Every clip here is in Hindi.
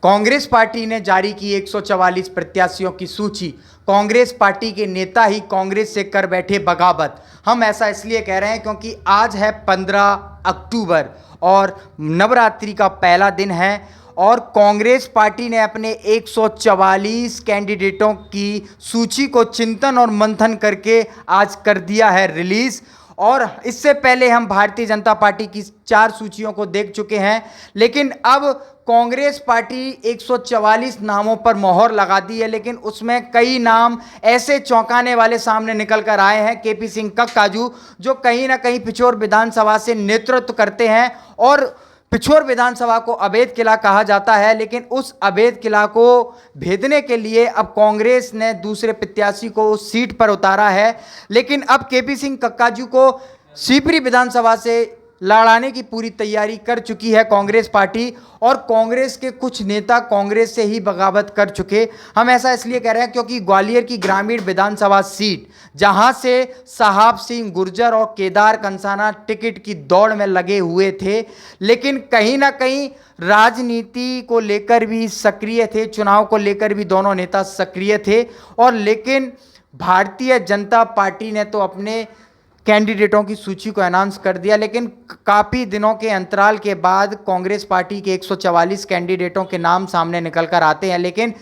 कांग्रेस पार्टी ने जारी की 144 प्रत्याशियों की सूची। कांग्रेस पार्टी के नेता ही कांग्रेस से कर बैठे बगावत। हम ऐसा इसलिए कह रहे हैं क्योंकि आज है 15 अक्टूबर और नवरात्रि का पहला दिन है और कांग्रेस पार्टी ने अपने 144 कैंडिडेटों की सूची को चिंतन और मंथन करके आज कर दिया है रिलीज। और इससे पहले हम भारतीय जनता पार्टी की 4 सूचियों को देख चुके हैं, लेकिन अब कांग्रेस पार्टी 144 नामों पर मोहर लगा दी है। लेकिन उसमें कई नाम ऐसे चौंकाने वाले सामने निकल कर आए हैं। केपी सिंह कक्काजू जो कहीं ना कहीं पिछोर विधानसभा से नेतृत्व करते हैं और पिछोर विधानसभा को अवैध किला कहा जाता है, लेकिन उस अवैध किला को भेदने के लिए अब कांग्रेस ने दूसरे प्रत्याशी को उस सीट पर उतारा है। लेकिन अब केपी सिंह कक्काजू को शिवपुरी विधानसभा से लड़ाने की पूरी तैयारी कर चुकी है कांग्रेस पार्टी और कांग्रेस के कुछ नेता कांग्रेस से ही बगावत कर चुके। हम ऐसा इसलिए कह रहे हैं क्योंकि ग्वालियर की ग्रामीण विधानसभा सीट जहां से साहब सिंह गुर्जर और केदार कंसाना टिकट की दौड़ में लगे हुए थे, लेकिन कहीं ना कहीं राजनीति को लेकर भी सक्रिय थे, चुनाव को लेकर भी दोनों नेता सक्रिय थे। और लेकिन भारतीय जनता पार्टी ने तो अपने कैंडिडेटों की सूची को अनाउंस कर दिया, लेकिन काफ़ी दिनों के अंतराल के बाद कांग्रेस पार्टी के 144 कैंडिडेटों के नाम सामने निकल कर आते हैं। लेकिन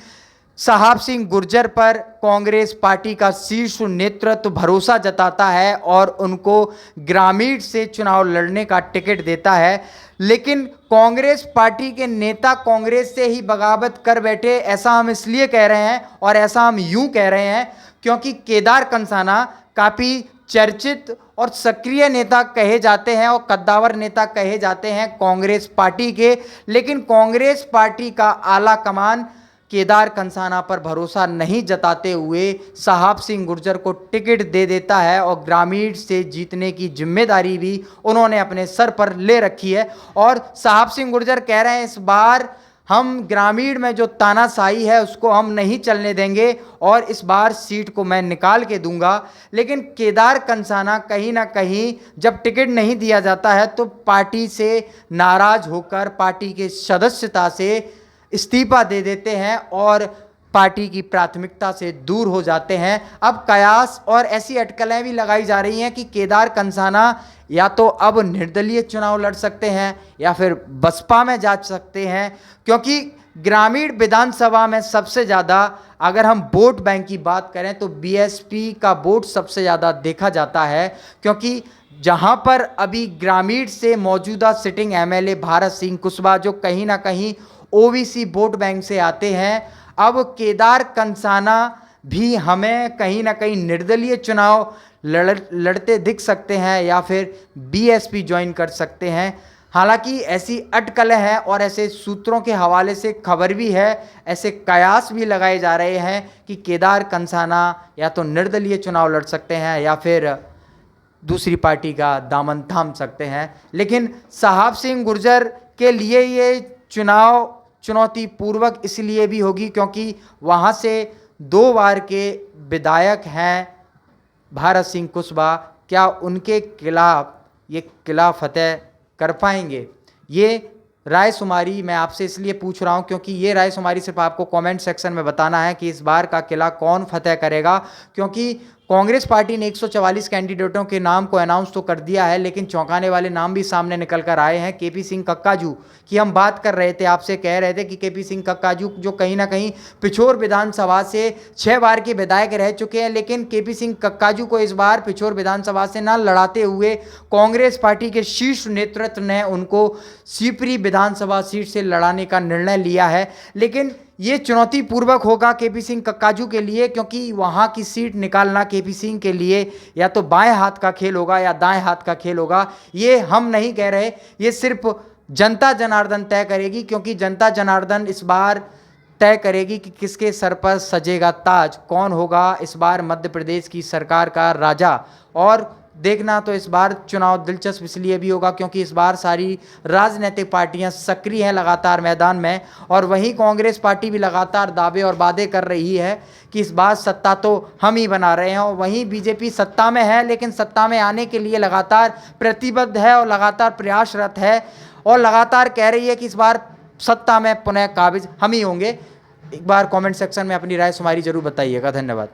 साहब सिंह गुर्जर पर कांग्रेस पार्टी का शीर्ष नेतृत्व भरोसा जताता है और उनको ग्रामीण से चुनाव लड़ने का टिकट देता है। लेकिन कांग्रेस पार्टी के नेता कांग्रेस से ही बगावत कर बैठे, ऐसा हम इसलिए कह रहे हैं और ऐसा हम यूं कह रहे हैं क्योंकि केदार कंसाना काफ़ी चर्चित और सक्रिय नेता कहे जाते हैं और कद्दावर नेता कहे जाते हैं कांग्रेस पार्टी के। लेकिन कांग्रेस पार्टी का आला कमान केदार कंसाना पर भरोसा नहीं जताते हुए साहब सिंह गुर्जर को टिकट दे देता है और ग्रामीण से जीतने की जिम्मेदारी भी उन्होंने अपने सर पर ले रखी है। और साहब सिंह गुर्जर कह रहे हैं इस बार हम ग्रामीण में जो तानाशाही है उसको हम नहीं चलने देंगे और इस बार सीट को मैं निकाल के दूंगा। लेकिन केदार कंसाना कहीं ना कहीं जब टिकट नहीं दिया जाता है तो पार्टी से नाराज होकर पार्टी के सदस्यता से इस्तीफा दे देते हैं और पार्टी की प्राथमिकता से दूर हो जाते हैं। अब कयास और ऐसी अटकलें भी लगाई जा रही हैं कि केदार कंसाना या तो अब निर्दलीय चुनाव लड़ सकते हैं या फिर बसपा में जा सकते हैं, क्योंकि ग्रामीण विधानसभा में सबसे ज़्यादा अगर हम वोट बैंक की बात करें तो बीएसपी का वोट सबसे ज़्यादा देखा जाता है। क्योंकि जहां पर अभी ग्रामीण से मौजूदा सिटिंग एमएलए भारत सिंह कुशवाहा जो कहीं ना कहीं ओबीसी वोट बैंक से आते हैं, अब केदार कंसाना भी हमें कहीं ना कहीं निर्दलीय चुनाव लड़ते दिख सकते हैं या फिर बीएसपी ज्वाइन कर सकते हैं। हालांकि ऐसी अटकलें हैं और ऐसे सूत्रों के हवाले से खबर भी है, ऐसे कयास भी लगाए जा रहे हैं कि केदार कंसाना या तो निर्दलीय चुनाव लड़ सकते हैं या फिर दूसरी पार्टी का दामन थाम सकते हैं। लेकिन साहब सिंह गुर्जर के लिए ये चुनाव चुनौतीपूर्वक इसलिए भी होगी क्योंकि वहाँ से 2 बार के विधायक हैं भारत सिंह कुशवाहा। क्या उनके खिलाफ ये किला फतेह कर पाएंगे? ये रायशुमारी मैं आपसे इसलिए पूछ रहा हूँ क्योंकि ये रायशुमारी सिर्फ आपको कमेंट सेक्शन में बताना है कि इस बार का किला कौन फतेह करेगा। क्योंकि कांग्रेस पार्टी ने 144 कैंडिडेटों के नाम को अनाउंस तो कर दिया है, लेकिन चौंकाने वाले नाम भी सामने निकल कर आए हैं। केपी सिंह कक्काजू की हम बात कर रहे थे, आपसे कह रहे थे कि केपी सिंह कक्काजू जो कहीं ना कहीं पिछोर विधानसभा से 6 बार के विधायक रह चुके हैं, लेकिन केपी सिंह कक्काजू को इस बार पिछोर विधानसभा से ना लड़ाते हुए कांग्रेस पार्टी के शीर्ष नेतृत्व ने उनको शिवपुरी विधानसभा सीट से लड़ाने का निर्णय लिया है। लेकिन ये चुनौतीपूर्वक होगा केपी सिंह कक्काजू के लिए, क्योंकि वहाँ की सीट निकालना केपी सिंह के लिए या तो बाएं हाथ का खेल होगा या दाएं हाथ का खेल होगा। ये हम नहीं कह रहे, ये सिर्फ जनता जनार्दन तय करेगी, क्योंकि जनता जनार्दन इस बार तय करेगी कि किसके सर पर सजेगा ताज, कौन होगा इस बार मध्य प्रदेश की सरकार का राजा। और देखना तो इस बार चुनाव दिलचस्प इसलिए भी होगा क्योंकि इस बार सारी राजनीतिक पार्टियां सक्रिय हैं लगातार मैदान में, और वहीं कांग्रेस पार्टी भी लगातार दावे और वादे कर रही है कि इस बार सत्ता तो हम ही बना रहे हैं। और वहीं बीजेपी सत्ता में है, लेकिन सत्ता में आने के लिए लगातार प्रतिबद्ध है और लगातार प्रयासरत है और लगातार कह रही है कि इस बार सत्ता में पुनः काबिज हम ही होंगे। एक बार कमेंट सेक्शन में अपनी राय हमारी जरूर बताइएगा। धन्यवाद।